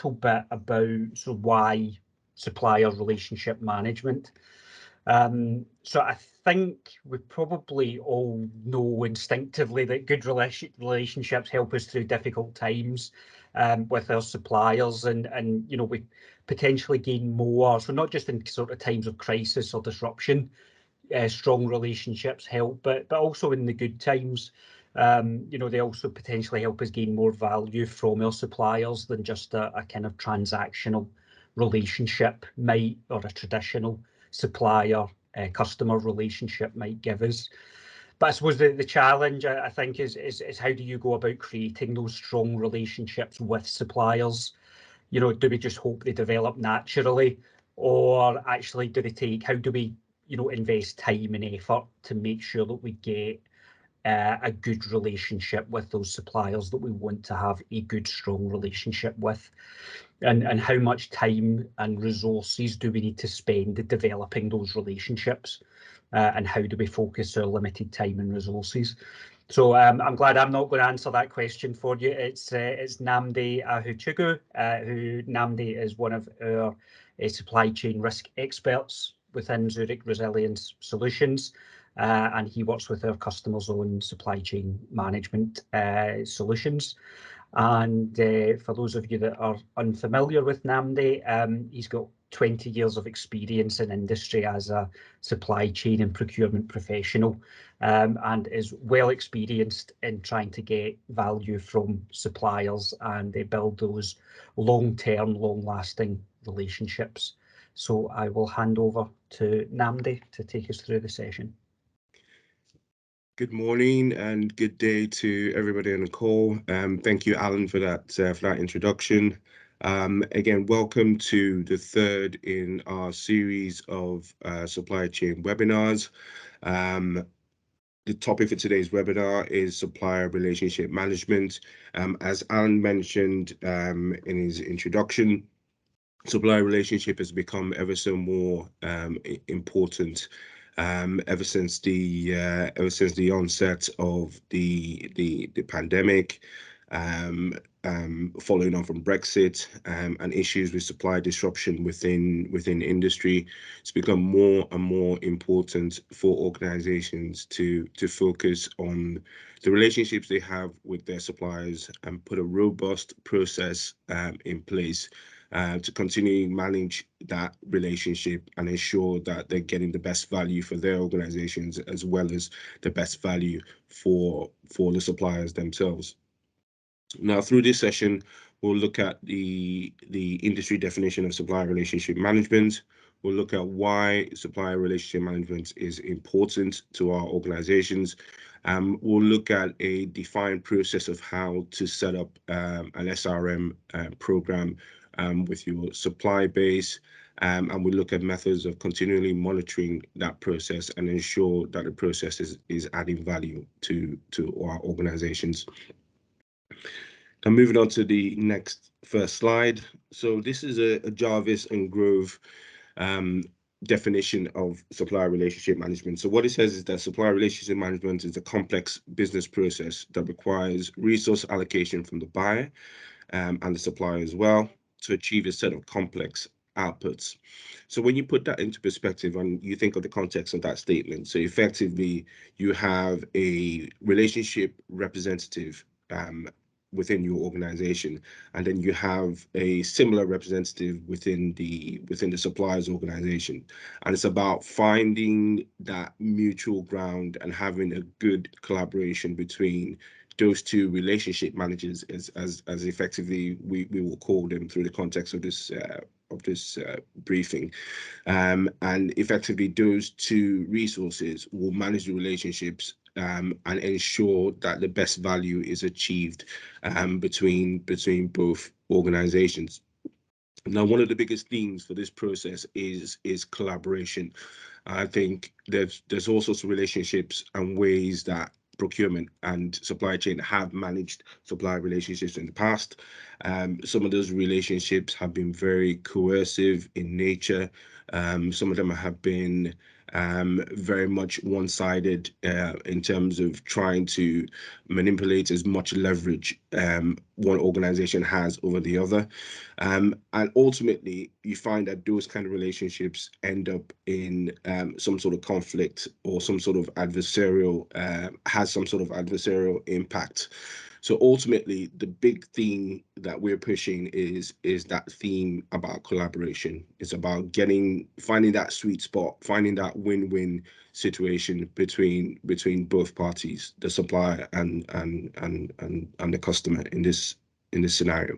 little bit about why supplier relationship management. So I think we probably all know instinctively that good relationships help us through difficult times with our suppliers, and you know, we potentially gain more. So not just in sort of times of crisis or disruption, strong relationships help, but also in the good times. You know, they also potentially help us gain more value from our suppliers than just a kind of transactional relationship might, or a traditional supplier customer relationship might give us. But I suppose the challenge, I think, is how do you go about creating those strong relationships with suppliers? You know, do we just hope they develop naturally, or actually how do we, you know, invest time and effort to make sure that we get a good relationship with those suppliers that we want to have a good, strong relationship with? And how much time and resources do we need to spend developing those relationships? And how do we focus our limited time and resources? So I'm glad I'm not going to answer that question for you. It's Nnamdi Ahuchugu, who Nnamdi is one of our supply chain risk experts within Zurich Resilience Solutions, and he works with our customers on supply chain management solutions. And for those of you that are unfamiliar with Nnamdi, he's got 20 years of experience in industry as a supply chain and procurement professional, and is well experienced in trying to get value from suppliers and they build those long-term, long-lasting relationships. So I will hand over to Nnamdi to take us through the session. Good morning and good day to everybody on the call. Thank you, Alan, for that introduction. Again, welcome to the third in our series of supply chain webinars. The topic for today's webinar is supplier relationship management. As Alan mentioned in his introduction, supplier relationship has become ever so more important ever since the onset of the pandemic, following on from Brexit, and issues with supply disruption within industry. It's become more and more important for organizations to focus on the relationships they have with their suppliers and put a robust process in place to continue manage that relationship and ensure that they're getting the best value for their organizations as well as the best value for the suppliers themselves. Now, through this session, we'll look at the industry definition of supplier relationship management. We'll look at why supplier relationship management is important to our organizations. We'll look at a defined process of how to set up an SRM program with your supply base, and we look at methods of continually monitoring that process and ensure that the process is adding value to our organizations. Now, moving on to the first slide. So this is a Jarvis and Grove definition of supplier relationship management. So what it says is that supplier relationship management is a complex business process that requires resource allocation from the buyer and the supplier as well, to achieve a set of complex outputs. So when you put that into perspective and you think of the context of that statement, so effectively you have a relationship representative within your organization, and then you have a similar representative within the supplier's organization, and it's about finding that mutual ground and having a good collaboration between those two relationship managers, as effectively we will call them through the context of this briefing, and effectively those two resources will manage the relationships and ensure that the best value is achieved between both organizations. Now, one of the biggest themes for this process is collaboration. I think there's all sorts of relationships and ways that procurement and supply chain have managed supply relationships in the past. Some of those relationships have been very coercive in nature. Some of them have been very much one-sided in terms of trying to manipulate as much leverage one organization has over the other. And ultimately, you find that those kind of relationships end up in some sort of conflict or some sort of adversarial, has some sort of adversarial impact. So ultimately, the big theme that we're pushing is that theme about collaboration. It's about finding that sweet spot, finding that win-win situation between both parties, the supplier and the customer in this scenario.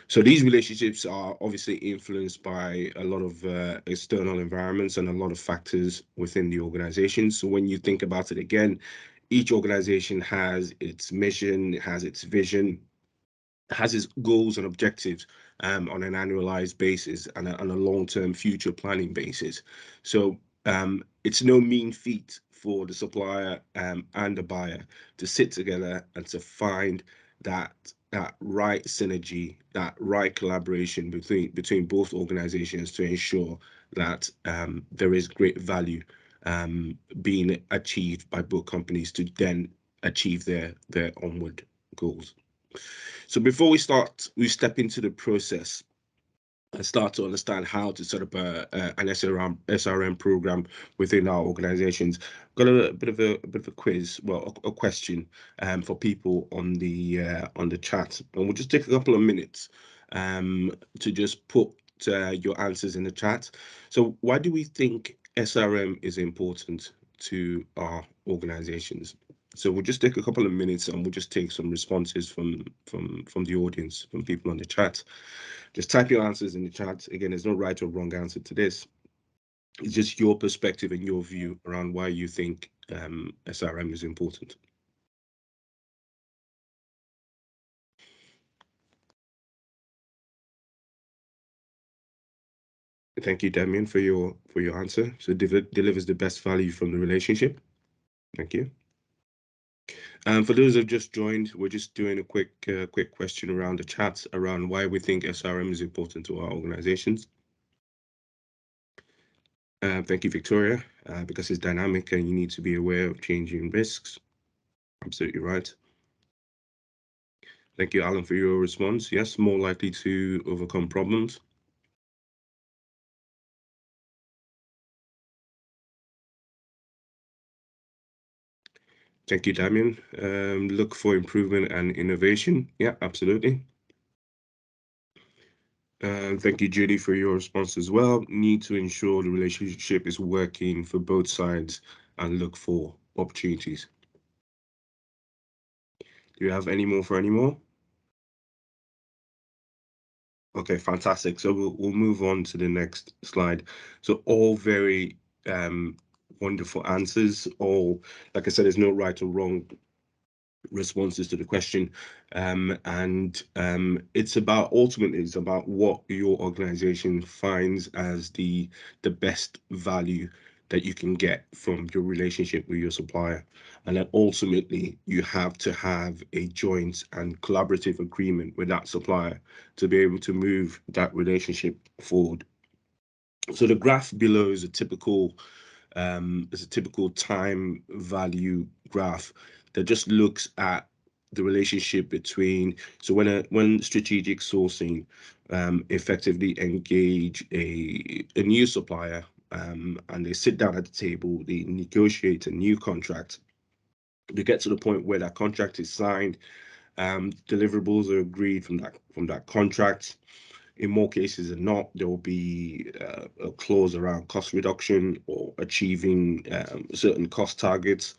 So these relationships are obviously influenced by a lot of external environments and a lot of factors within the organization. So when you think about it again, each organization has its mission, it has its vision, has its goals and objectives on an annualized basis and on a long-term future planning basis. So it's no mean feat for the supplier and the buyer to sit together and to find that right synergy, that right collaboration between both organizations to ensure that there is great value being achieved by both companies to then achieve their onward goals. So before we step into the process and start to understand how to set up an SRM program within our organizations. Got a bit of a quiz, well, a question for people on the chat, and we'll just take a couple of minutes to just put your answers in the chat. So why do we think SRM is important to our organizations? So we'll just take a couple of minutes and we'll just take some responses from the audience, from people on the chat. Just type your answers in the chat. Again, there's no right or wrong answer to this. It's just your perspective and your view around why you think SRM is important. Thank you, Damien, for your answer. So delivers the best value from the relationship. Thank you. For those who have just joined, we're just doing a quick question around the chat around why we think SRM is important to our organizations. Thank you, Victoria, because it's dynamic and you need to be aware of changing risks. Absolutely right. Thank you, Alan, for your response. Yes, more likely to overcome problems. Thank you, Damien. Look for improvement and innovation. Yeah, absolutely. Thank you, Judy, for your response as well. Need to ensure the relationship is working for both sides and look for opportunities. Do you have any more for any more? Okay, fantastic. So we'll move on to the next slide. So all very wonderful answers. All, like I said, there's no right or wrong responses to the question, and it's about ultimately it's about what your organization finds as the best value that you can get from your relationship with your supplier, and then ultimately you have to have a joint and collaborative agreement with that supplier to be able to move that relationship forward. So the graph below is a typical time value graph that just looks at the relationship between, so when strategic sourcing effectively engage a new supplier and they sit down at the table, they negotiate a new contract, they get to the point where that contract is signed, deliverables are agreed from that contract. In more cases than not, there will be a clause around cost reduction or achieving certain cost targets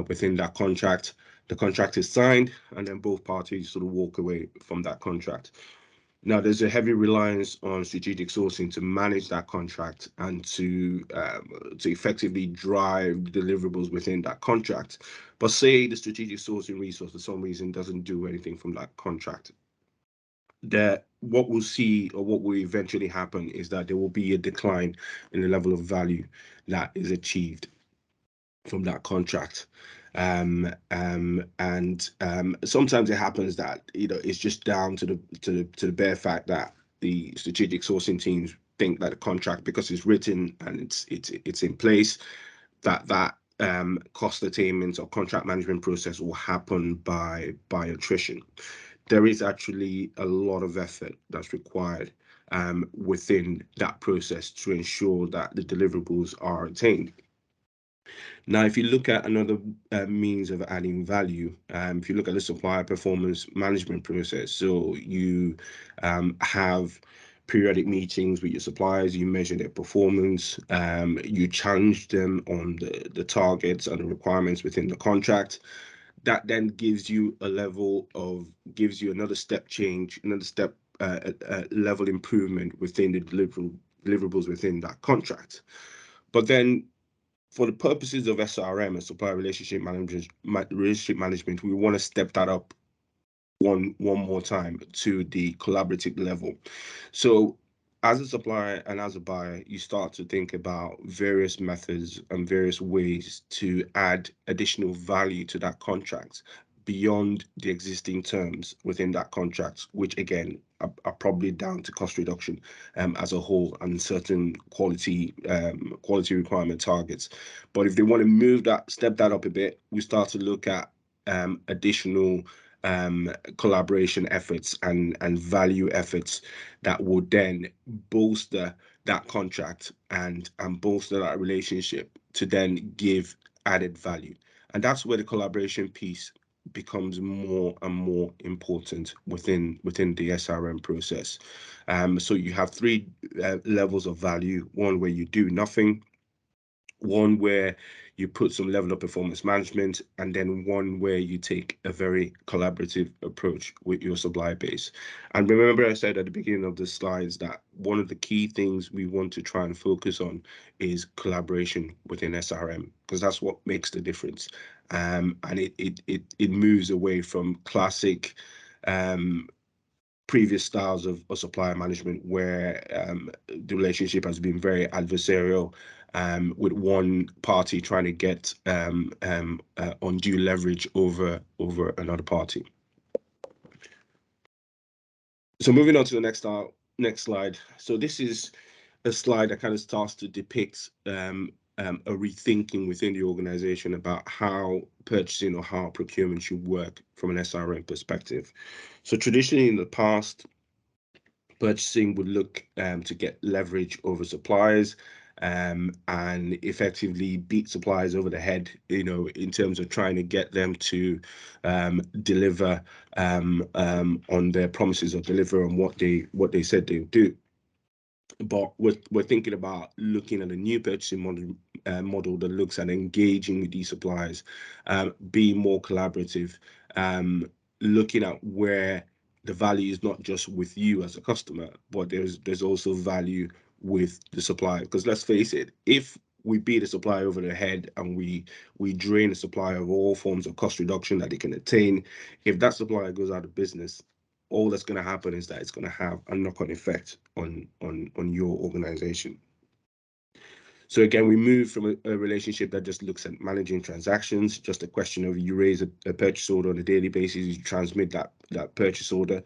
within that contract. The contract is signed, and then both parties sort of walk away from that contract. Now, there's a heavy reliance on strategic sourcing to manage that contract and to effectively drive deliverables within that contract. But say the strategic sourcing resource for some reason doesn't do anything from that contract, that what we'll see or what will eventually happen is that there will be a decline in the level of value that is achieved from that contract. And sometimes it happens that it's just down to the bare fact that the strategic sourcing teams think that the contract, because it's written and it's in place, that cost attainment or contract management process will happen by attrition. There is actually a lot of effort that's required within that process to ensure that the deliverables are attained. Now, if you look at another means of adding value, if you look at the supplier performance management process, so you have periodic meetings with your suppliers, you measure their performance, you challenge them on the targets and the requirements within the contract. That then gives you another step change, another step level improvement within the deliverables within that contract. But then, for the purposes of SRM and supplier relationship management, we want to step that up one more time to the collaborative level. So as a supplier and as a buyer, you start to think about various methods and various ways to add additional value to that contract beyond the existing terms within that contract, which again are probably down to cost reduction as a whole and certain quality requirement targets. But if they want to step that up a bit, we start to look at additional collaboration efforts and value efforts that would then bolster that contract and bolster that relationship to then give added value. And that's where the collaboration piece becomes more and more important within the SRM process. So you have three levels of value: one where you do nothing, one where you put some level of performance management, and then one where you take a very collaborative approach with your supply base. And remember, I said at the beginning of the slides that one of the key things we want to try and focus on is collaboration within SRM, because that's what makes the difference. And it moves away from classic previous styles of supplier management where the relationship has been very adversarial, with one party trying to get undue leverage over another party. So moving on to the next slide. So this is a slide that kind of starts to depict a rethinking within the organization about how purchasing or how procurement should work from an SRM perspective. So traditionally in the past, purchasing would look to get leverage over suppliers and effectively beat suppliers over the head, in terms of trying to get them to deliver on their promises or deliver on what they said they would do. But we're thinking about looking at a new purchasing model that looks at engaging with these suppliers, being more collaborative, looking at where the value is not just with you as a customer, but there's also value with the supplier. Because let's face it, if we beat a supplier over the head and we drain the supplier of all forms of cost reduction that they can attain, if that supplier goes out of business, all that's going to happen is that it's going to have a knock-on effect on your organization. So again, we move from a relationship that just looks at managing transactions, just a question of you raise a purchase order on a daily basis, you transmit that purchase order.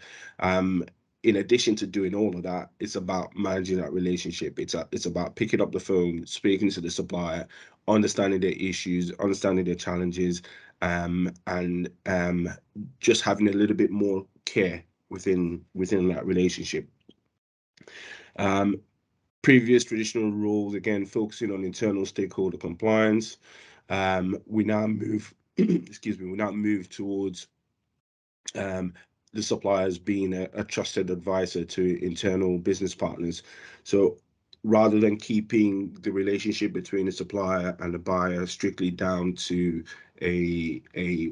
In addition to doing all of that, it's about managing that relationship. It's about picking up the phone, speaking to the supplier, understanding their issues, understanding their challenges, and just having a little bit more care within that relationship. Previous traditional roles, again, focusing on internal stakeholder compliance. We now move, towards the suppliers being a trusted advisor to internal business partners. So rather than keeping the relationship between the supplier and the buyer strictly down to a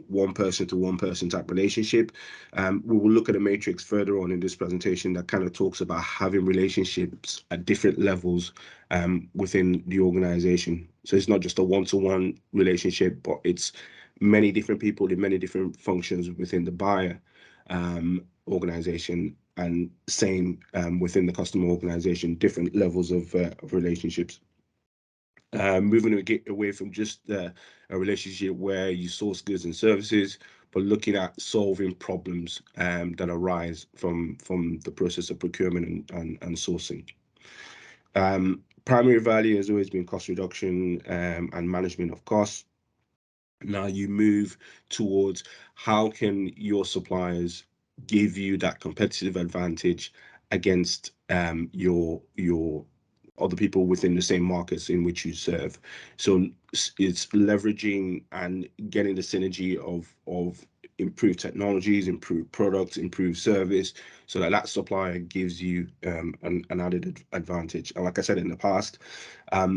one person to one person type relationship, we will look at a matrix further on in this presentation that kind of talks about having relationships at different levels within the organization. So it's not just a one-to-one relationship, but it's many different people in many different functions within the buyer organization, and same within the customer organization, different levels of relationships. Moving away from just a relationship where you source goods and services, but looking at solving problems that arise from the process of procurement and sourcing. Primary value has always been cost reduction and management of costs. Now you move towards how can your suppliers give you that competitive advantage against your other people within the same markets in which you serve. So it's leveraging and getting the synergy of improved technologies, improved products, improved service, so that supplier gives you an added advantage. And like I said in the past,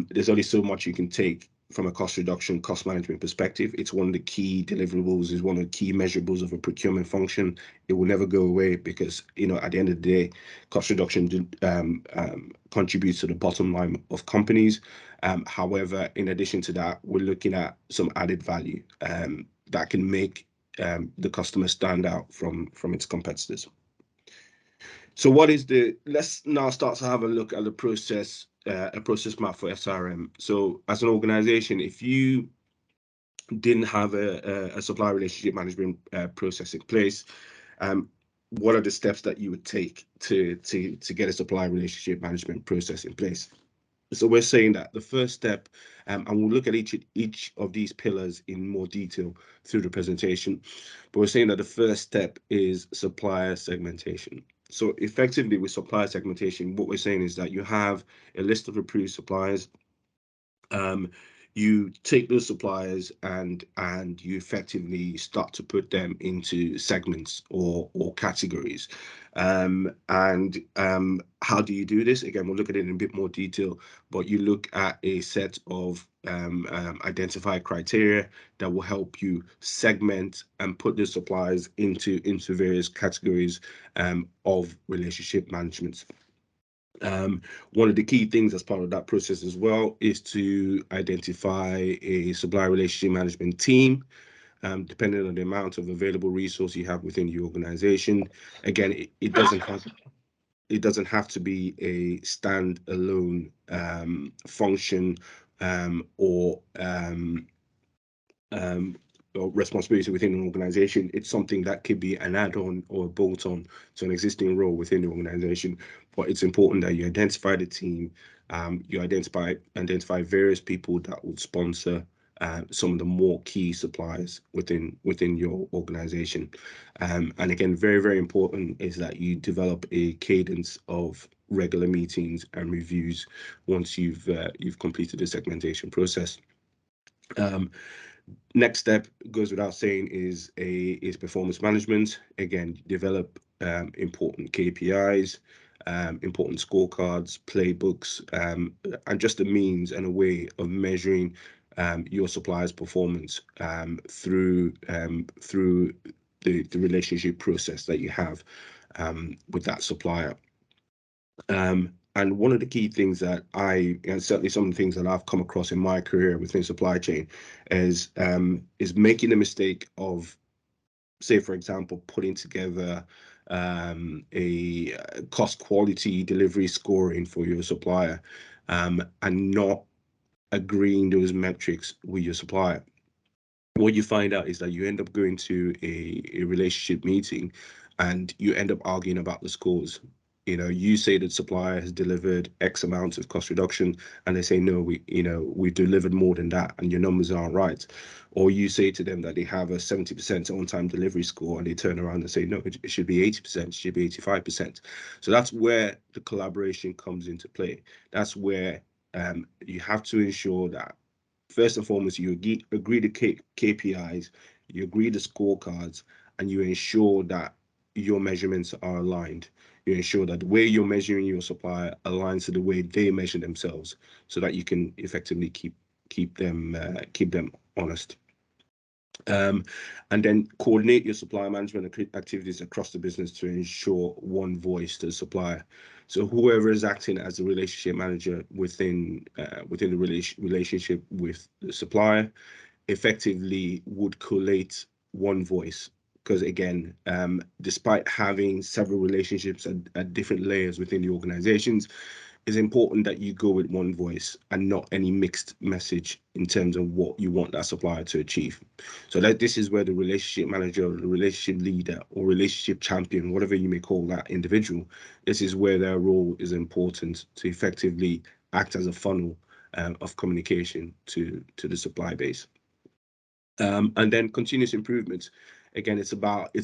there's only so much you can take from a cost reduction, cost management perspective. It's one of the key deliverables, is one of the key measurables of a procurement function. It will never go away because, at the end of the day, cost reduction contributes to the bottom line of companies. However, in addition to that, we're looking at some added value that can make the customer stand out from its competitors. So let's now start to have a look at the process, a process map for SRM. So as an organization, if you didn't have a supplier relationship management process in place, what are the steps that you would take to get a supplier relationship management process in place? So we're saying that the first step, and we'll look at each of these pillars in more detail through the presentation, but we're saying that the first step is supplier segmentation. So effectively with supplier segmentation, what we're saying is that you have a list of approved suppliers. You take those suppliers and you effectively start to put them into segments or categories. How do you do this? Again, we'll look at it in a bit more detail, but you look at a set of identified criteria that will help you segment and put the suppliers into various categories of relationship management. One of the key things as part of that process as well is to identify a supplier relationship management team, depending on the amount of available resource you have within your organization. Again, it doesn't have to be a standalone function or responsibility within an organization. It's something that could be an add-on or a bolt-on to an existing role within the organization. But it's important that you identify the team, you identify various people that would sponsor some of the more key suppliers within your organization. And again, very, very important is that you develop a cadence of regular meetings and reviews once you've completed the segmentation process. Next step, goes without saying, is performance management. Again, develop important KPIs, important scorecards, playbooks, and just a means and a way of measuring your supplier's performance through the relationship process that you have with that supplier. And one of the key things that and certainly some of the things that I've come across in my career within supply chain is making the mistake of, say, for example, putting together a cost quality delivery scoring for your supplier and not agreeing those metrics with your supplier. What you find out is that you end up going to a relationship meeting and you end up arguing about the scores. You say that supplier has delivered X amount of cost reduction, and they say, no, we've delivered more than that, and your numbers aren't right. Or you say to them that they have a 70% on-time delivery score, and they turn around and say, no, it should be 80%, it should be 85%. So that's where the collaboration comes into play. That's where you have to ensure that, first and foremost, you agree the KPIs, you agree the scorecards, and you ensure that your measurements are aligned. You ensure that the way you're measuring your supplier aligns to the way they measure themselves, so that you can effectively keep them honest. And then coordinate your supplier management activities across the business to ensure one voice to the supplier. So whoever is acting as the relationship manager within the relationship with the supplier effectively would collate one voice. Because again, despite having several relationships at different layers within the organizations, it's important that you go with one voice and not any mixed message in terms of what you want that supplier to achieve. So that this is where the relationship manager or the relationship leader or relationship champion, whatever you may call that individual, this is where their role is important to effectively act as a funnel of communication to the supply base. And then continuous improvement. Again, it's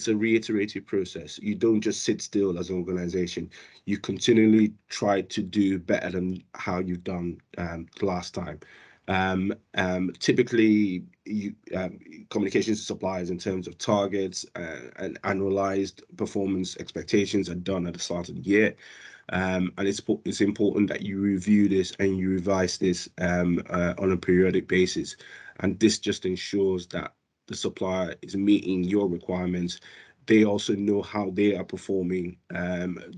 a reiterative process. You don't just sit still as an organization. You continually try to do better than how you've done the last time. Typically, communications to suppliers in terms of targets and annualized performance expectations are done at the start of the year. And it's important that you review this and you revise this on a periodic basis. And this just ensures that the supplier is meeting your requirements. They also know how they are performing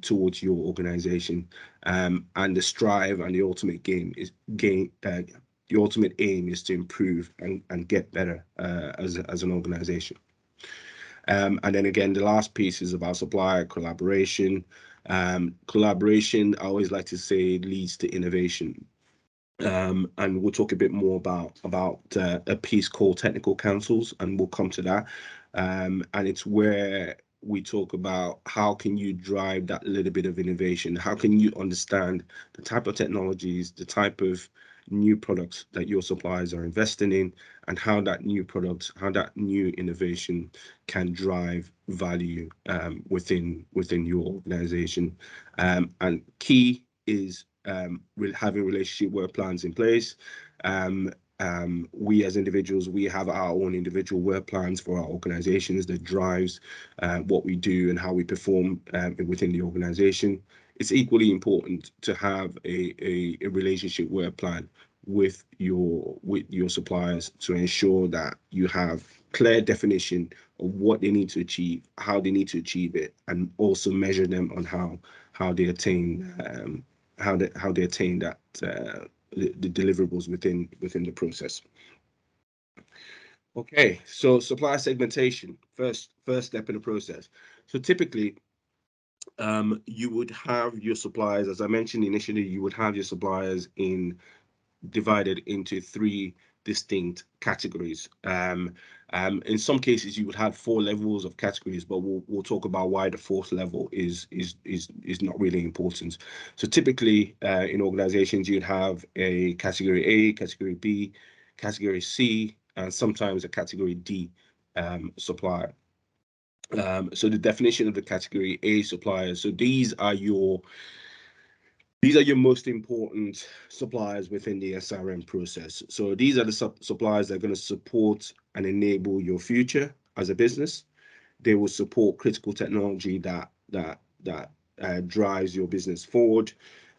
towards your organization, and the strive and the ultimate the ultimate aim is to improve and get better as an organization. And then again, the last piece is about supplier collaboration. Collaboration, I always like to say, leads to innovation. And we'll talk a bit more about a piece called technical councils, and we'll come to that. And it's where we talk about how can you drive that little bit of innovation? How can you understand the type of technologies, the type of new products that your suppliers are investing in, and how that new product, how that new innovation can drive value within your organization. And key is having relationship work plans in place. We as individuals, we have our own individual work plans for our organizations that drives what we do and how we perform within the organization. It's equally important to have a relationship work plan with your suppliers to ensure that you have clear definition of what they need to achieve, how they need to achieve it, and also measure them on how they attain how they attain that the deliverables within the process. Okay, so supplier segmentation, first step in the process. So typically, you would have your suppliers, as I mentioned initially, you would have your suppliers divided into 3 distinct categories. In some cases, you would have 4 levels of categories, but we'll talk about why the 4th level is not really important. So typically, in organizations, you'd have a category A, category B, category C, and sometimes a category D supplier. So the definition of the category A suppliers. So these are your most important suppliers within the SRM process. So these are the suppliers that are going to support and enable your future as a business. They will support critical technology that drives your business forward.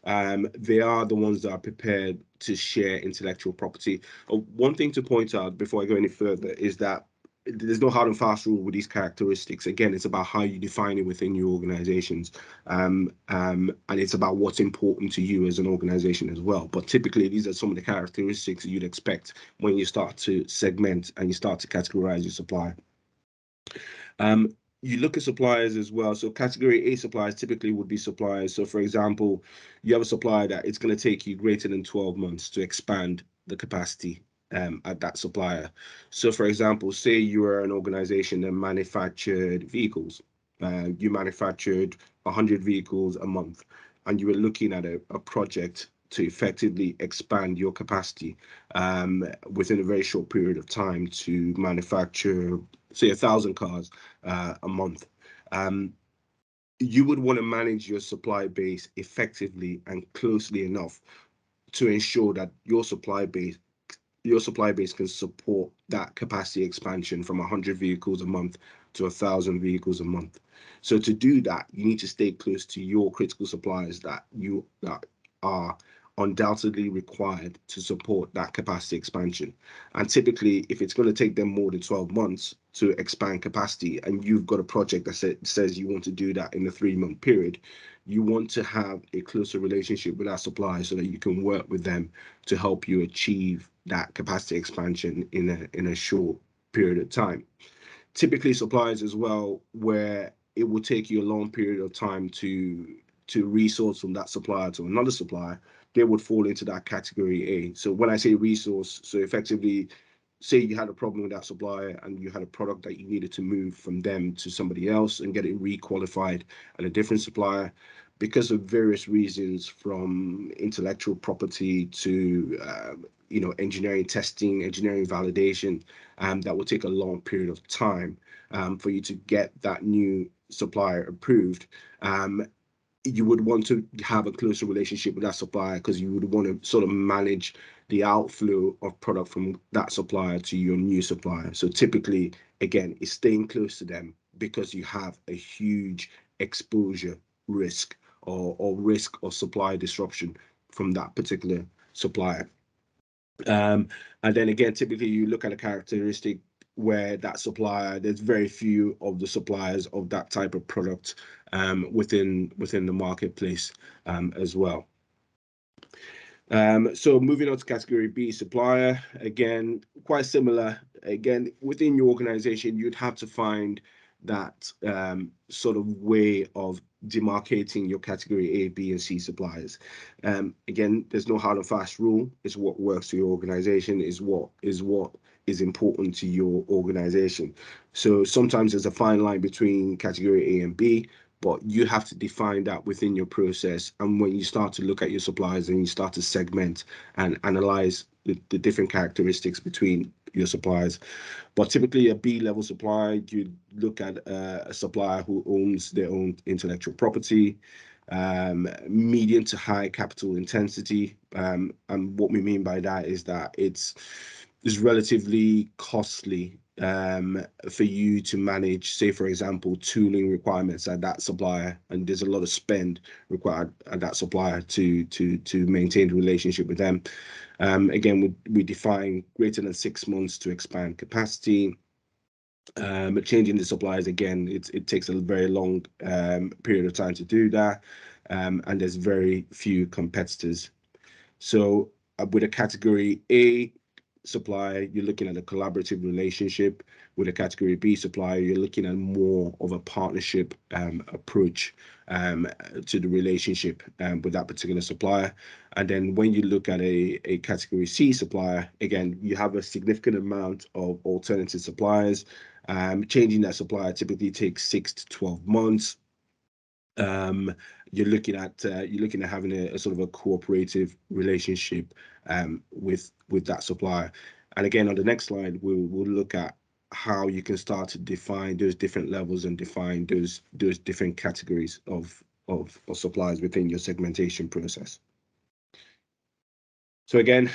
They are the ones that are prepared to share intellectual property. One thing to point out before I go any further is that there's no hard and fast rule with these characteristics. Again, it's about how you define it within your organizations, and it's about what's important to you as an organization as well. But typically, these are some of the characteristics you'd expect when you start to segment and you start to categorize your supply. You look at suppliers as well. So category A suppliers typically would be suppliers. So for example, you have a supplier that it's going to take you greater than 12 months to expand the capacity at that supplier. So for example, say you are an organization that manufactured vehicles. You manufactured 100 vehicles a month, and you were looking at a project to effectively expand your capacity within a very short period of time to manufacture, say, 1,000 cars a month. You would want to manage your supply base effectively and closely enough to ensure that your supply base can support that capacity expansion from 100 vehicles a month to 1,000 vehicles a month. So to do that, you need to stay close to your critical suppliers that are undoubtedly required to support that capacity expansion. And typically, if it's going to take them more than 12 months to expand capacity, and you've got a project that says you want to do that in a 3-month period, you want to have a closer relationship with our suppliers so that you can work with them to help you achieve that capacity expansion in a short period of time. Typically, suppliers as well, where it will take you a long period of time to to resource from that supplier to another supplier, they would fall into that category A. So when I say resource, so effectively, say you had a problem with that supplier and you had a product that you needed to move from them to somebody else and get it requalified at a different supplier, because of various reasons, from intellectual property to engineering testing, engineering validation, that will take a long period of time for you to get that new supplier approved. You would want to have a closer relationship with that supplier, because you would want to sort of manage the outflow of product from that supplier to your new supplier. So typically, again, it's staying close to them because you have a huge exposure risk or risk of supply disruption from that particular supplier. And then again, typically you look at a characteristic where that supplier, there's very few of the suppliers of that type of product within the marketplace as well. So moving on to category B, supplier, again, quite similar. Again, within your organization, you'd have to find that sort of way of demarcating your category A, B, and C suppliers. Again, there's no hard and fast rule. It's what works for your organization, is what is important to your organization. So sometimes there's a fine line between category A and B, but you have to define that within your process. And when you start to look at your suppliers and you start to segment and analyze the different characteristics between your suppliers. But typically a B-level supplier, you look at a supplier who owns their own intellectual property, medium to high capital intensity. And what we mean by that is that it's relatively costly for you to manage, say, for example, tooling requirements at that supplier, and there's a lot of spend required at that supplier to maintain the relationship with them. Again, we define greater than 6 months to expand capacity. Changing the suppliers, again, it takes a very long period of time to do that, and there's very few competitors. So with a category A supplier, you're looking at a collaborative relationship. With a category B supplier, you're looking at more of a partnership approach to the relationship with that particular supplier. And then when you look at a category C supplier, again, you have a significant amount of alternative suppliers. Changing that supplier typically takes 6 to 12 months. You're looking at having a sort of a cooperative relationship with that supplier. And again, on the next slide, we'll look at how you can start to define those different levels and define those different categories of suppliers within your segmentation process. So again,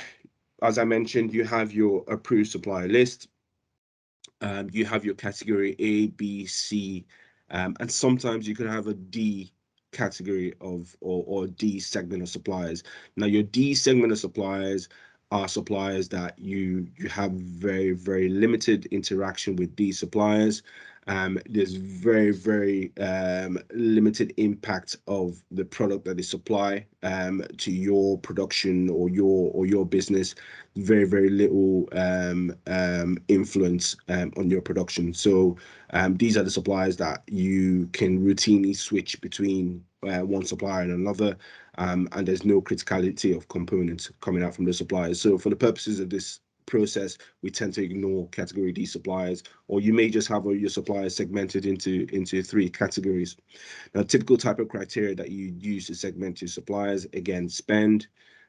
as I mentioned, you have your approved supplier list. You have your category A, B, C, and sometimes you can have a D category of or D segment of suppliers. Now, your D segment of suppliers are suppliers that you have very, very limited interaction with these suppliers. There's very limited impact of the product that they supply to your production or your business. Very little influence on your production. So these are the suppliers that you can routinely switch between one supplier and another, and there's no criticality of components coming out from the suppliers. So for the purposes of this process, we tend to ignore category D suppliers, or you may just have your suppliers segmented into 3 categories. Now, typical type of criteria that you use to segment your suppliers, again, spend,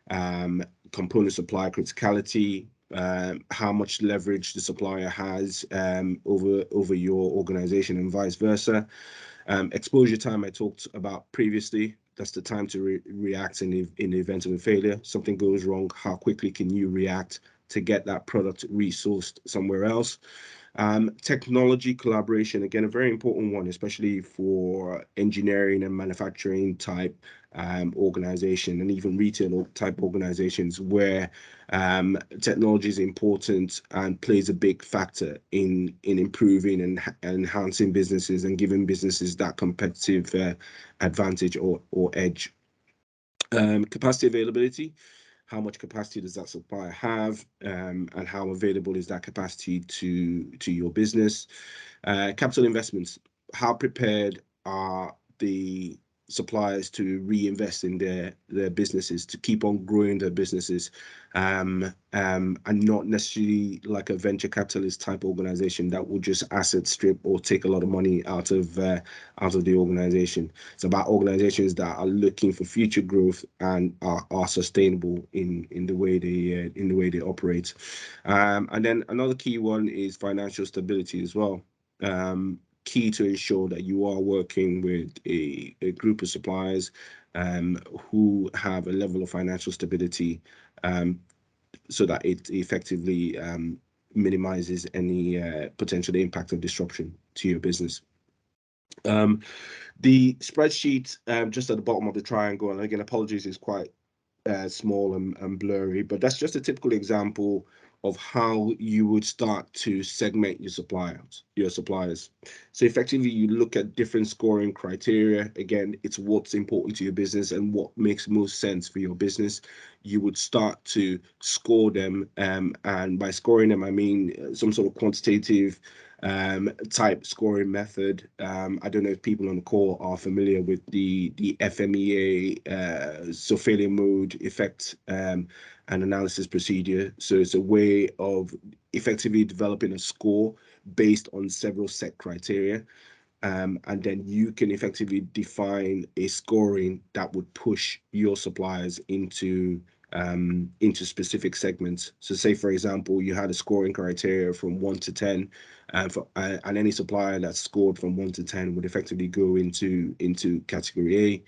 component supply criticality, how much leverage the supplier has over your organization, and vice versa. Exposure time I talked about previously. That's the time to react in the event of a failure. Something goes wrong, how quickly can you react to get that product resourced somewhere else? Technology collaboration, again, a very important one, especially for engineering and manufacturing type organization, and even retail type organizations, where technology is important and plays a big factor in improving and enhancing businesses and giving businesses that competitive advantage or edge. Capacity availability. How much capacity does that supplier have, and how available is that capacity to your business? Capital investments. How prepared are the suppliers to reinvest in their businesses, to keep on growing their businesses, and not necessarily like a venture capitalist type organization that will just asset strip or take a lot of money out of the organization. It's about organizations that are looking for future growth and are sustainable in the way they operate. And then another key one is financial stability as well. Key to ensure that you are working with a group of suppliers who have a level of financial stability, so that it effectively minimizes any potential impact of disruption to your business. The spreadsheet just at the bottom of the triangle, and again, apologies, is quite small and blurry, but that's just a typical example of how you would start to segment your suppliers. So effectively, you look at different scoring criteria. Again, it's what's important to your business and what makes most sense for your business. You would start to score them, and by scoring them, I mean some sort of quantitative type scoring method. I don't know if people on the call are familiar with the FMEA, so failure mode, effect, and analysis procedure. So it's a way of effectively developing a score based on several set criteria. And then you can effectively define a scoring that would push your suppliers into specific segments. So say, for example, you had a scoring criteria from 1 to 10, and any supplier that's scored from 1 to 10 would effectively go into category A.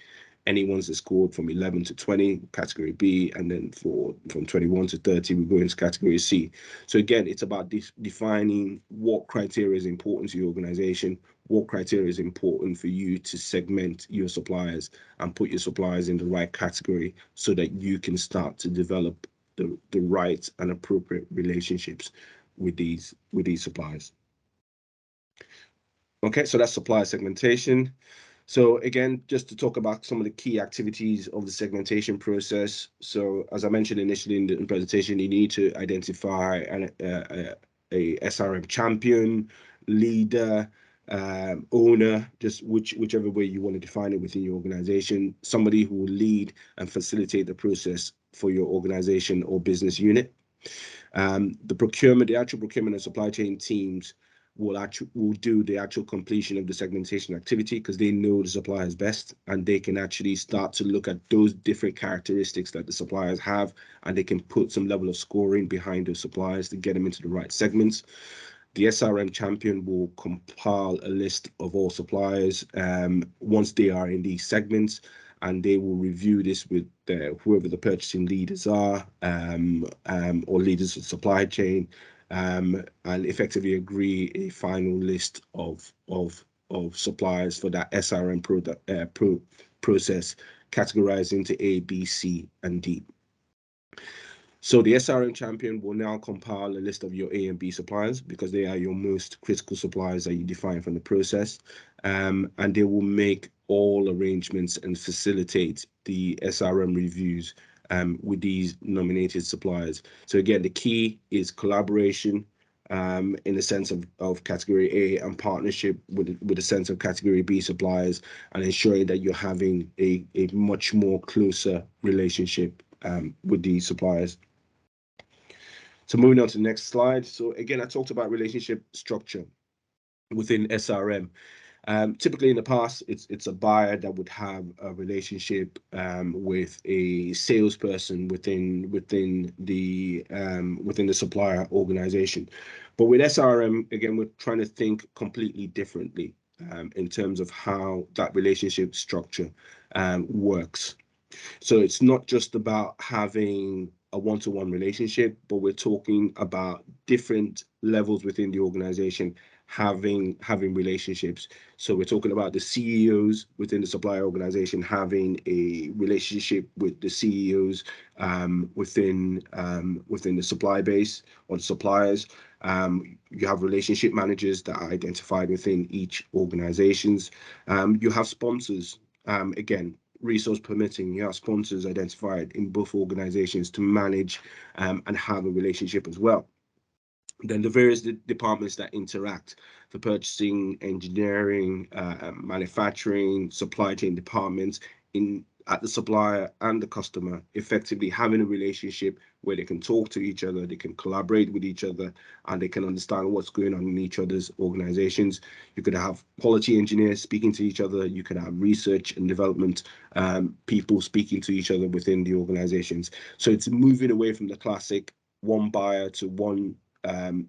Any ones that scored from 11 to 20, category B, and then from 21 to 30, we go into category C. So again, it's about defining what criteria is important to your organization, what criteria is important for you to segment your suppliers and put your suppliers in the right category so that you can start to develop the right and appropriate relationships with these suppliers. Okay, so that's supplier segmentation. So again, just to talk about some of the key activities of the segmentation process. So as I mentioned initially in the presentation, you need to identify a SRM champion, leader, owner, just whichever way you want to define it within your organization, somebody who will lead and facilitate the process for your organization or business unit. The actual procurement and supply chain teams will do the actual completion of the segmentation activity because they know the suppliers best, and they can actually start to look at those different characteristics that the suppliers have, and they can put some level of scoring behind those suppliers to get them into the right segments. The SRM champion will compile a list of all suppliers once they are in these segments, and they will review this with whoever the purchasing leaders are, or leaders of supply chain, and effectively agree a final list of suppliers for that SRM process, categorized into A, B, C, and D. So the SRM champion will now compile a list of your A and B suppliers because they are your most critical suppliers that you define from the process, and they will make all arrangements and facilitate the SRM reviews with these nominated suppliers. So again, the key is collaboration in the sense of category A, and partnership with a sense of category B suppliers, and ensuring that you're having a much more closer relationship with these suppliers. So moving on to the next slide. So again, I talked about relationship structure within SRM. Typically in the past, it's a buyer that would have a relationship with a salesperson within the supplier organization. But with SRM, again, we're trying to think completely differently in terms of how that relationship structure works. So it's not just about having a one-to-one relationship, but we're talking about different levels within the organization having relationships. So we're talking about the CEOs within the supplier organization having a relationship with the CEOs within the supply base or the suppliers. You have relationship managers that are identified within each organizations. You have sponsors, again, resource permitting, you have sponsors identified in both organizations to manage and have a relationship as well. Then the various departments that interact, the purchasing, engineering, manufacturing, supply chain departments at the supplier and the customer, effectively having a relationship where they can talk to each other, they can collaborate with each other, and they can understand what's going on in each other's organizations. You could have quality engineers speaking to each other. You could have research and development people speaking to each other within the organizations. So it's moving away from the classic one buyer to one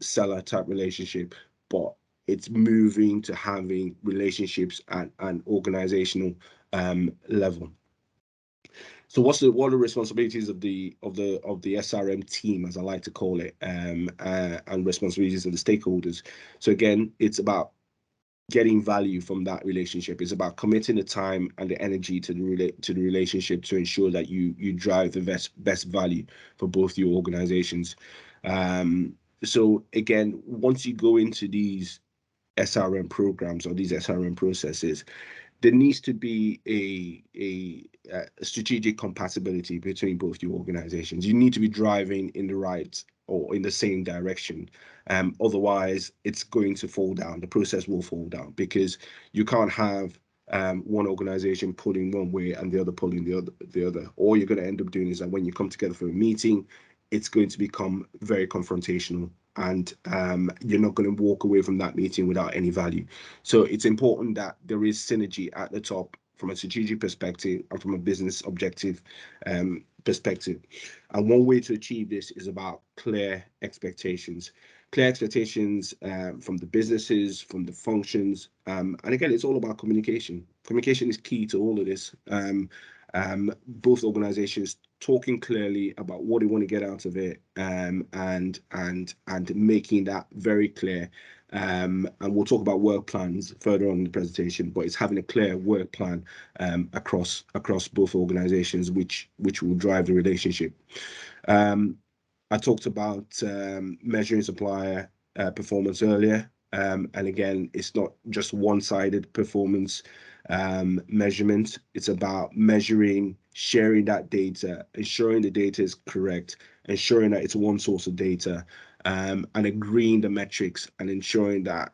seller type relationship, but it's moving to having relationships at an organizational level. So what are the responsibilities of the SRM team, as I like to call it, and responsibilities of the stakeholders? So again, it's about getting value from that relationship. It's about committing the time and the energy to the relationship to ensure that you drive the best value for both your organizations. So again, once you go into these SRM programs or these SRM processes, there needs to be a strategic compatibility between both your organizations. You need to be driving in the right or in the same direction. Otherwise, it's going to fall down. The process will fall down because you can't have one organization pulling one way and the other pulling the other. All you're going to end up doing is that when you come together for a meeting, it's going to become very confrontational, and you're not going to walk away from that meeting without any value. So it's important that there is synergy at the top from a strategic perspective and from a business objective perspective. And one way to achieve this is about clear expectations. Clear expectations from the businesses, from the functions. And again, it's all about communication. Communication is key to all of this. Both organizations talking clearly about what they want to get out of it, and making that very clear. And we'll talk about work plans further on in the presentation, but it's having a clear work plan across both organizations, which will drive the relationship. I talked about measuring supplier performance earlier. And again, it's not just one-sided performance measurement. It's about measuring, sharing that data, ensuring the data is correct, ensuring that it's one source of data, and agreeing the metrics and ensuring that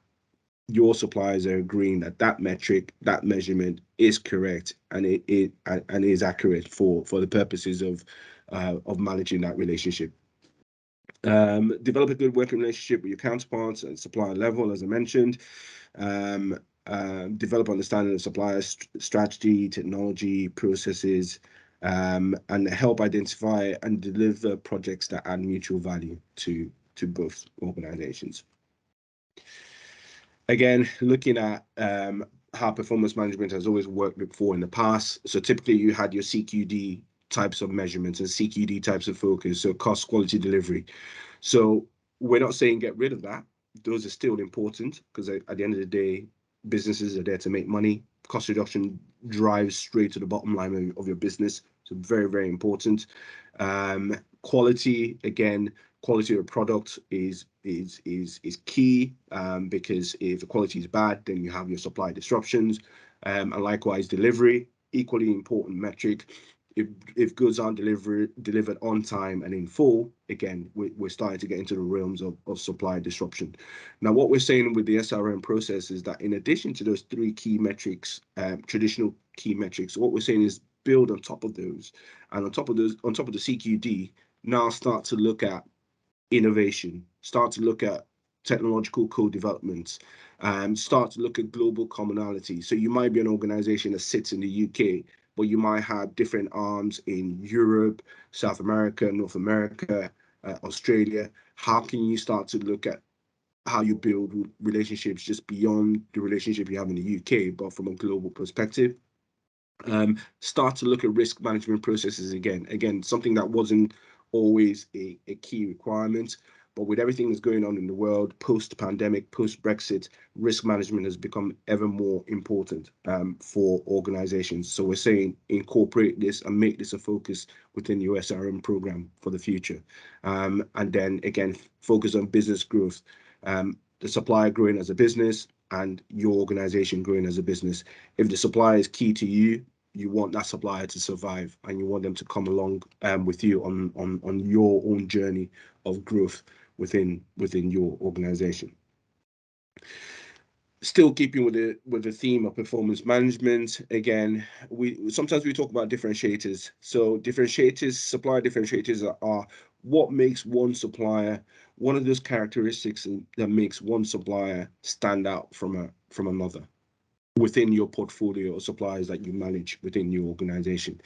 your suppliers are agreeing that that metric, that measurement is correct and it is accurate for the purposes of managing that relationship. Develop a good working relationship with your counterparts at supplier level, as I mentioned. Develop understanding of supplier strategy, technology, processes, and help identify and deliver projects that add mutual value to both organizations. Again, looking at how performance management has always worked before in the past. So typically you had your CQD types of measurements and CQD types of focus, so cost, quality, delivery. So we're not saying get rid of that. Those are still important because at the end of the day, businesses are there to make money. Cost reduction drives straight to the bottom line of your business. So very, very important. Quality, again, quality of a product is key, because if the quality is bad, then you have your supply disruptions. And likewise, delivery, equally important metric. If goods aren't delivered on time and in full, again, we're starting to get into the realms of supply disruption. Now, what we're saying with the SRM process is that in addition to those three key metrics, traditional key metrics, what we're saying is build on top of those, and on top of the CQD, now start to look at innovation, start to look at technological co-development, start to look at global commonality. So you might be an organization that sits in the UK, but you might have different arms in Europe, South America, North America, Australia. How can you start to look at how you build relationships just beyond the relationship you have in the UK, but from a global perspective? Start to look at risk management processes again, something that wasn't always a key requirement, but with everything that's going on in the world, post-pandemic, post-Brexit, risk management has become ever more important for organizations. So we're saying incorporate this and make this a focus within your SRM program for the future. And then again, focus on business growth, the supplier growing as a business and your organization growing as a business. If the supplier is key to you, you want that supplier to survive and you want them to come along with you on your own journey of growth within your organization. Still keeping with the theme of performance management, again, sometimes we talk about differentiators. So supplier differentiators are what makes one supplier, one of those characteristics that makes one supplier stand out from another within your portfolio of suppliers that you manage within your organization.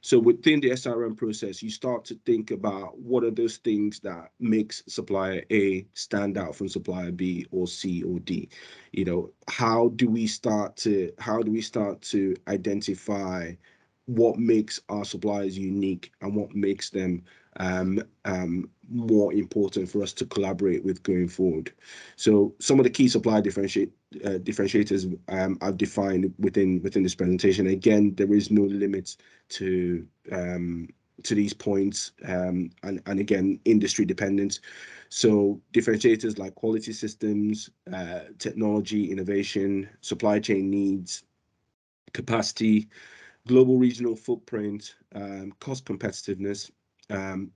So within the SRM process, you start to think about what are those things that makes supplier A stand out from supplier B or C or D. You know, how do we start to identify what makes our suppliers unique and what makes them more important for us to collaborate with going forward. So some of the key supplier differentiators I've defined within this presentation. Again, there is no limit to these points, and again, industry dependent. So differentiators like quality systems, technology, innovation, supply chain needs, capacity, global regional footprint, cost competitiveness,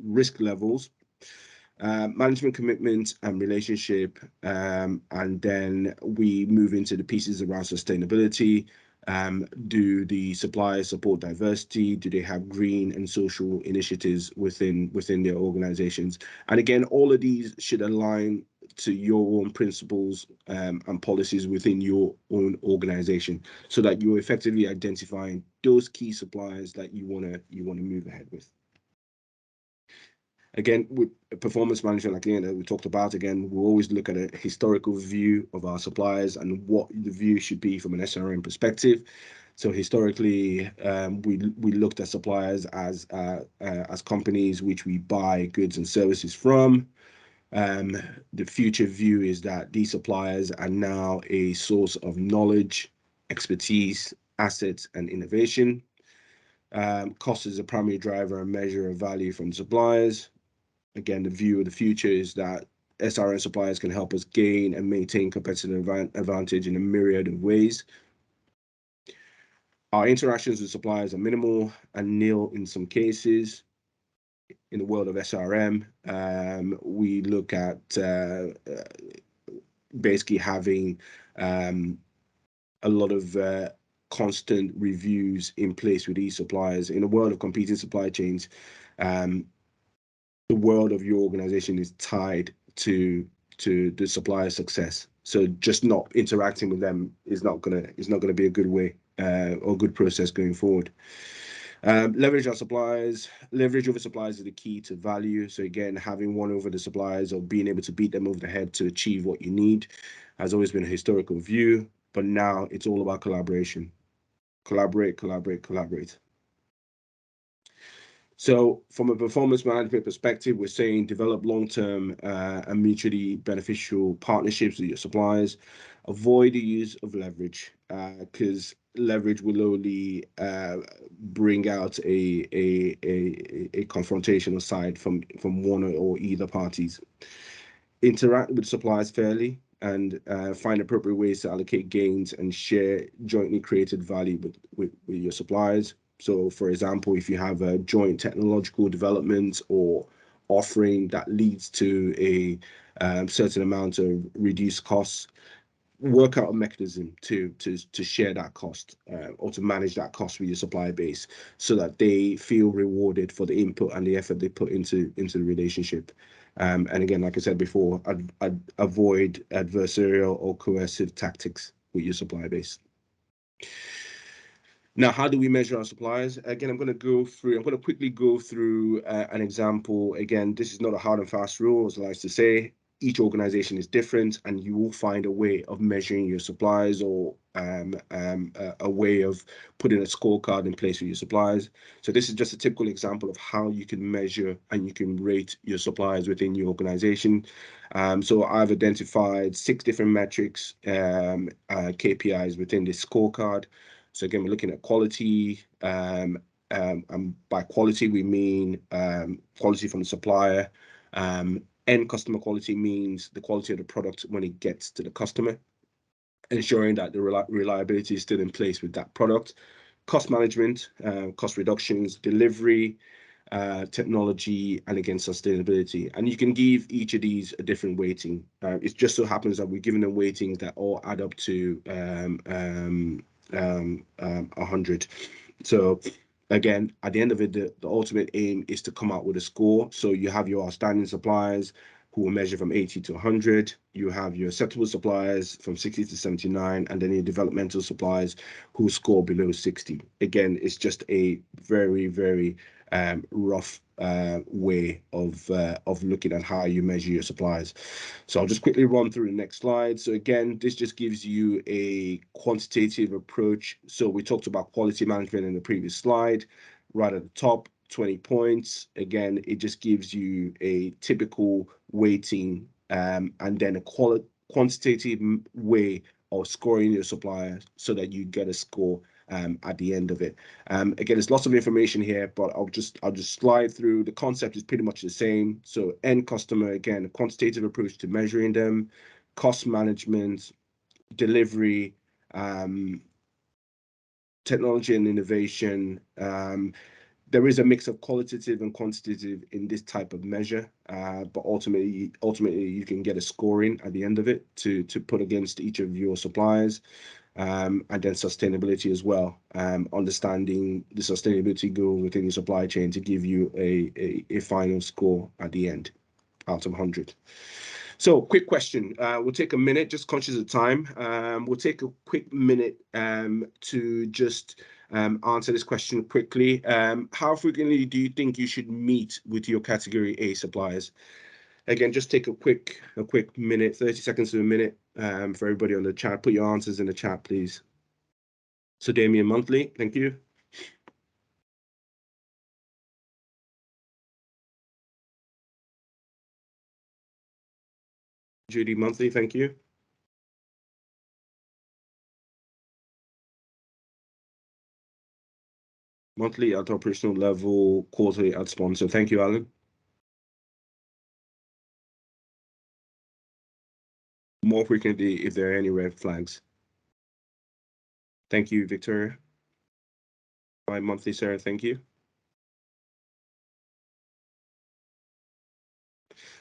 risk levels, management commitment and relationship, and then we move into the pieces around sustainability. Do the suppliers support diversity? Do they have green and social initiatives within their organizations? And again, all of these should align to your own principles and policies within your own organization, so that you're effectively identifying those key suppliers that you want to move ahead with. Again, with performance management, again, we talked about, again, we'll always look at a historical view of our suppliers and what the view should be from an SRM perspective. So historically, we looked at suppliers as companies which we buy goods and services from. The future view is that these suppliers are now a source of knowledge, expertise, assets, and innovation. Cost is a primary driver and measure of value from suppliers. Again, the view of the future is that SRM suppliers can help us gain and maintain competitive advantage in a myriad of ways. Our interactions with suppliers are minimal and nil in some cases. In the world of SRM, we look at basically having a lot of constant reviews in place with these suppliers. In the world of competing supply chains, the world of your organization is tied to the supplier success. So just not interacting with them is not gonna be a good way or good process going forward. Leverage over suppliers is the key to value. So again, having one over the suppliers or being able to beat them over the head to achieve what you need has always been a historical view, but now it's all about collaboration. Collaborate. So from a performance management perspective, we're saying develop long-term and mutually beneficial partnerships with your suppliers. Avoid the use of leverage, because leverage will only bring out a confrontational side from one or either parties. Interact with suppliers fairly and find appropriate ways to allocate gains and share jointly created value with your suppliers. So, for example, if you have a joint technological development or offering that leads to a certain amount of reduced costs, work out a mechanism to share that cost or to manage that cost with your supply base, so that they feel rewarded for the input and the effort they put into the relationship. And again, like I said before, I'd avoid adversarial or coercive tactics with your supply base. Now, how do we measure our suppliers? Again, I'm going to quickly go through an example. Again, this is not a hard and fast rule, as I like to say. Each organization is different, and you will find a way of measuring your suppliers or a way of putting a scorecard in place for your suppliers. So this is just a typical example of how you can measure and you can rate your suppliers within your organization. So I've identified 6 different metrics, KPIs within this scorecard. So again, we're looking at quality, and by quality we mean quality from the supplier. End customer quality means the quality of the product when it gets to the customer, ensuring that the reliability is still in place with that product. Cost management, cost reductions, delivery, technology, and again, sustainability. And you can give each of these a different weighting. It just so happens that we're giving them weightings that all add up to 100. So again, at the end of it, the ultimate aim is to come out with a score. So you have your outstanding suppliers who will measure from 80 to 100. You have your acceptable suppliers from 60 to 79, and then your developmental suppliers who score below 60. Again, it's just a very, very rough way of looking at how you measure your suppliers. So I'll just quickly run through the next slide. So again, this just gives you a quantitative approach. So we talked about quality management in the previous slide. Right at the top, 20 points. Again, it just gives you a typical weighting and then a quantitative way of scoring your supplier so that you get a score at the end of it. Again, there's lots of information here, but I'll just slide through. The concept is pretty much the same. So end customer, again, a quantitative approach to measuring them, cost management, delivery, technology and innovation. There is a mix of qualitative and quantitative in this type of measure, but ultimately you can get a scoring at the end of it to put against each of your suppliers. And then sustainability as well, understanding the sustainability goals within your supply chain to give you a final score at the end out of 100. So quick question, we'll take a minute, just conscious of time. We'll take a quick minute to just answer this question quickly. How frequently do you think you should meet with your category A suppliers? Again, just take a quick minute, 30 seconds to a minute for everybody on the chat. Put your answers in the chat, please. So Damien, monthly, thank you. Judy, monthly, thank you. Monthly at operational level, quarterly at sponsor. Thank you, Alan. More frequently if there are any red flags. Thank you, Victoria. Monthly, Sarah, thank you.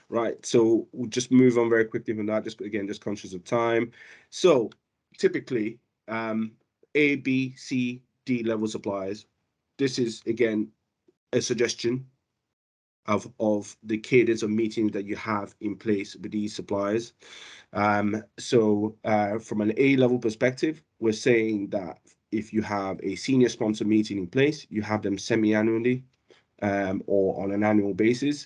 Right, so we'll just move on very quickly from that, just conscious of time. So typically, A, B, C, D level suppliers. This is, again, a suggestion of the cadence of meetings that you have in place with these suppliers. So from an A level perspective, we're saying that if you have a senior sponsor meeting in place, you have them semi-annually or on an annual basis.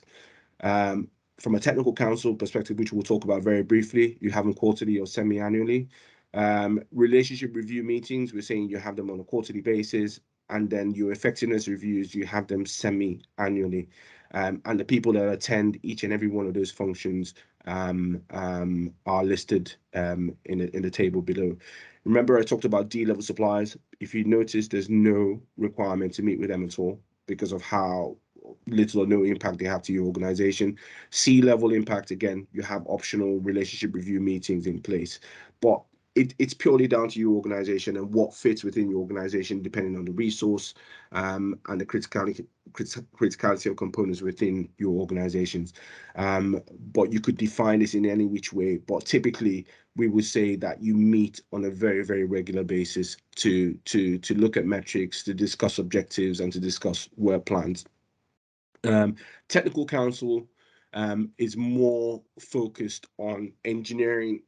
From a technical council perspective, which we'll talk about very briefly, you have them quarterly or semi-annually. Relationship review meetings, we're saying you have them on a quarterly basis, and then your effectiveness reviews, you have them semi-annually. And the people that attend each and every one of those functions are listed in the table below. Remember, I talked about D-level suppliers. If you notice, there's no requirement to meet with them at all because of how little or no impact they have to your organization. C-level impact, again, you have optional relationship review meetings in place, but it's purely down to your organization and what fits within your organization, depending on the resource and the criticality of components within your organizations. But you could define this in any which way, but typically we would say that you meet on a very, very regular basis to look at metrics, to discuss objectives, and to discuss work plans. Technical council is more focused on engineering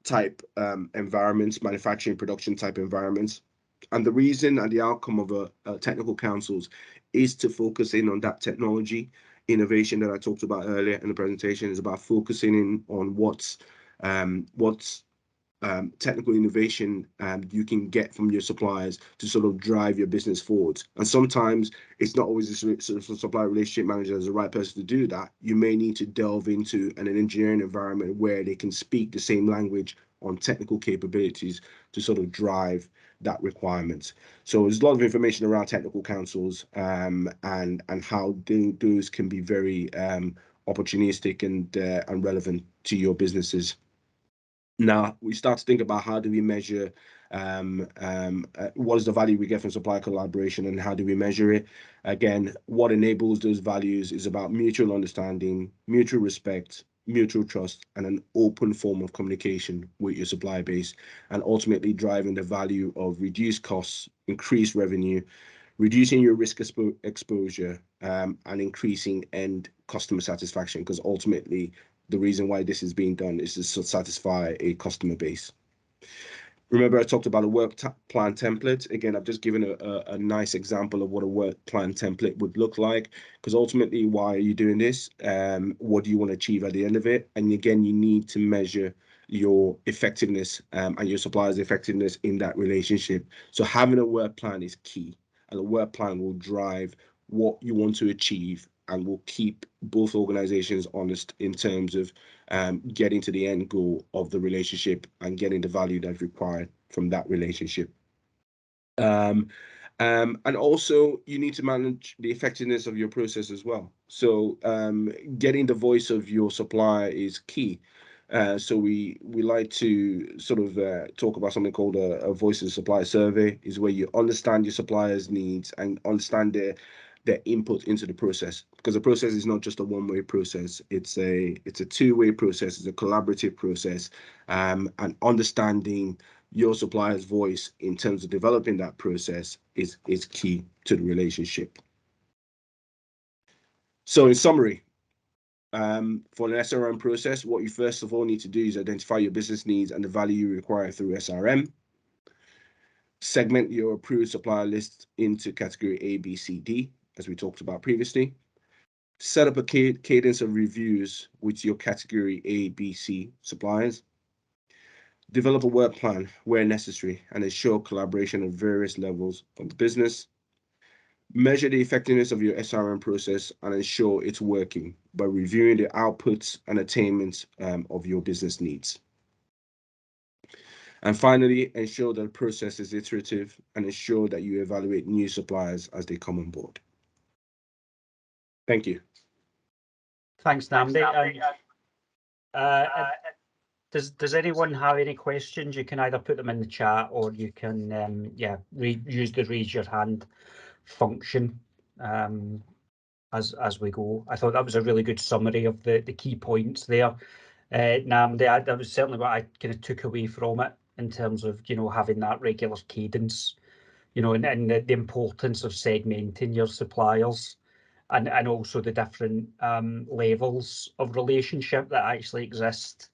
type environments, manufacturing, production type environments. And the reason and the outcome of a technical councils is to focus in on that technology innovation that I talked about earlier in the presentation. Is about focusing in on what's technical innovation you can get from your suppliers to sort of drive your business forward. And sometimes it's not always the supplier relationship manager as the right person to do that. You may need to delve into an engineering environment where they can speak the same language on technical capabilities to sort of drive that requirement. So there's a lot of information around technical councils and how those can be very opportunistic and relevant to your businesses. Now we start to think about how do we measure What is the value we get from supplier collaboration, and how do we measure it? Again, what enables those values is about mutual understanding, mutual respect, mutual trust, and an open form of communication with your supplier base, and ultimately driving the value of reduced costs, increased revenue, reducing your risk exposure, and increasing end customer satisfaction, because ultimately the reason why this is being done is to satisfy a customer base. Remember, I talked about a work plan template. Again, I've just given a nice example of what a work plan template would look like, because ultimately, why are you doing this? What do you want to achieve at the end of it? And again, you need to measure your effectiveness and your supplier's effectiveness in that relationship. So having a work plan is key, and a work plan will drive what you want to achieve and will keep both organizations honest in terms of getting to the end goal of the relationship and getting the value that's required from that relationship. And also, you need to manage the effectiveness of your process as well. So getting the voice of your supplier is key. So we like to sort of talk about something called a voice of the supplier survey, is where you understand your supplier's needs and understand their input into the process, because the process is not just a one-way process. It's a two-way process. It's a collaborative process, and understanding your supplier's voice in terms of developing that process is key to the relationship. So in summary, for an SRM process, what you first of all need to do is identify your business needs and the value you require through SRM. Segment your approved supplier list into category A, B, C, D, as we talked about previously. Set up a cadence of reviews with your category A, B, C suppliers. Develop a work plan where necessary and ensure collaboration at various levels of the business. Measure the effectiveness of your SRM process and ensure it's working by reviewing the outputs and attainments of your business needs. And finally, ensure that the process is iterative and ensure that you evaluate new suppliers as they come on board. Thank you. Thanks, Nnamdi. Does anyone have any questions? You can either put them in the chat, or you can use the raise your hand function as we go. I thought that was a really good summary of the key points there, Nnamdi. That was certainly what I kind of took away from it, in terms of, you know, having that regular cadence, you know, and the importance of segmenting your suppliers, and also the different levels of relationship that actually exist.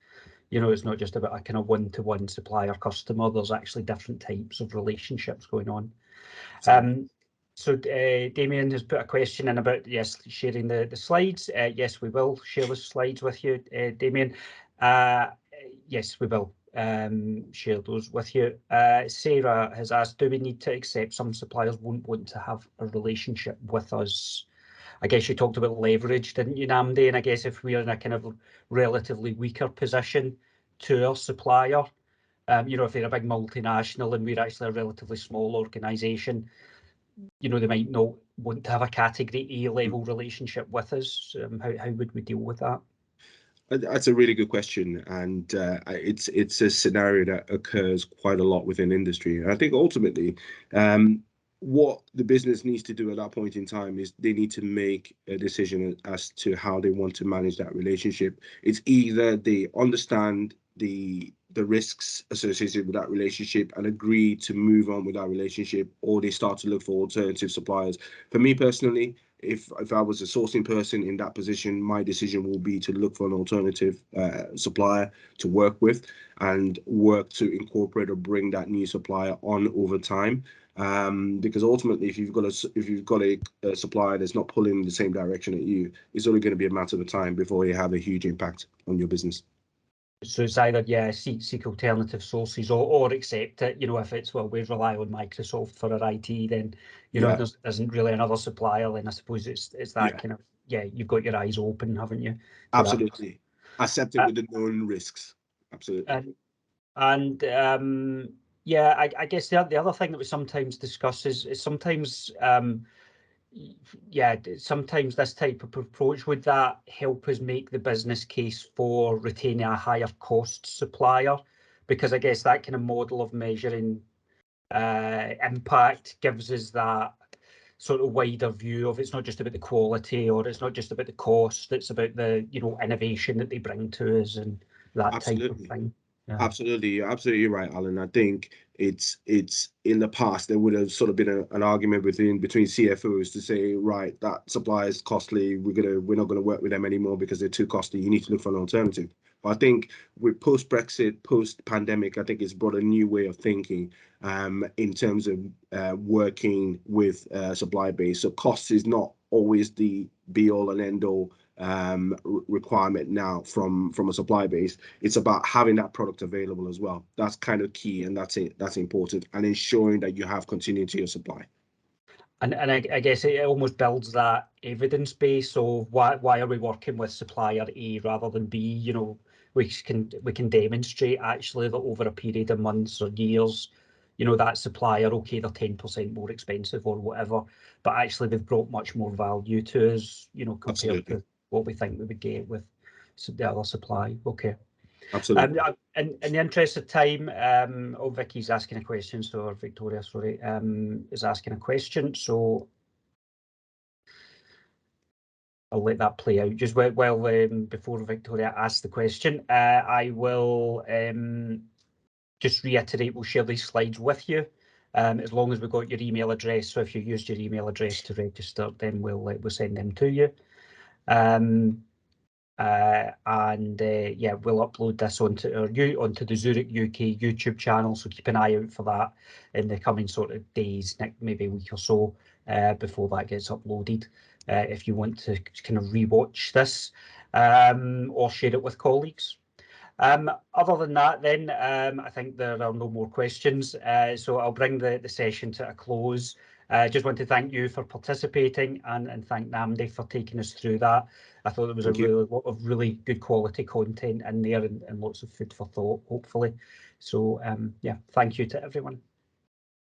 You know, it's not just about a kind of one-to-one supplier customer. There's actually different types of relationships going on. So Damien has put a question in about, yes, sharing the slides. Yes, we will share the slides with you, Damien. Yes, we will share those with you. Sarah has asked, do we need to accept some suppliers won't want to have a relationship with us? I guess you talked about leverage, didn't you, Nnamdi? And I guess if we're in a kind of relatively weaker position to our supplier, you know, if they're a big multinational and we're actually a relatively small organisation, you know, they might not want to have a category A level relationship with us. How would we deal with that? That's a really good question, and it's a scenario that occurs quite a lot within industry. And I think ultimately, what the business needs to do at that point in time is they need to make a decision as to how they want to manage that relationship. It's either they understand the risks associated with that relationship and agree to move on with that relationship, or they start to look for alternative suppliers. For me personally, if I was a sourcing person in that position, my decision will be to look for an alternative supplier to work with, and work to incorporate or bring that new supplier on over time. Because ultimately, if you've got a supplier that's not pulling in the same direction at you, it's only going to be a matter of time before you have a huge impact on your business. So it's either seek alternative sources, or accept it. You know, if it's, well, we rely on Microsoft for our IT, then you know there isn't really another supplier. Then I suppose it's that kind of, you've got your eyes open, haven't you? Absolutely, accept it with the known risks. Absolutely. I guess the other thing that we sometimes discuss is sometimes sometimes this type of approach, would that help us make the business case for retaining a higher cost supplier because I guess that kind of model of measuring impact gives us that sort of wider view of, it's not just about the quality, or it's not just about the cost, it's about the, you know, innovation that they bring to us and that type of Absolutely. thing. Yeah. Absolutely, you're absolutely right, Alan. I think it's in the past there would have sort of been an argument between CFOs to say, right, that supplier is costly, we're not gonna work with them anymore because they're too costly. You need to look for an alternative. But I think with post-Brexit, post-pandemic, I think it's brought a new way of thinking in terms of working with supply base. So cost is not always the be all and end all requirement now from a supply base. It's about having that product available as well. That's kind of key, and that's important, and ensuring that you have continuity of supply. And I guess it almost builds that evidence base. So why are we working with supplier A rather than B? You know, we can demonstrate actually that over a period of months or years, you know, that supplier, okay, they're 10% more expensive or whatever, but actually they've brought much more value to us, you know, compared Absolutely. to what we think we would get with the other supply. Okay. Absolutely. In the interest of time, Vicky's asking a question, or Victoria, sorry, is asking a question. So I'll let that play out. Just while before Victoria asks the question, I will just reiterate, we'll share these slides with you, as long as we've got your email address. So if you used your email address to register, then we'll send them to you. Yeah, we'll upload this onto the Zurich UK YouTube channel, so keep an eye out for that in the coming sort of days, maybe a week or so, before that gets uploaded, if you want to kind of rewatch this or share it with colleagues. Other than that, then, I think there are no more questions, so I'll bring the session to a close. Just want to thank you for participating, and thank Namdi for taking us through that. I thought there was a lot of really good quality content in there, and lots of food for thought, hopefully. So yeah, thank you to everyone.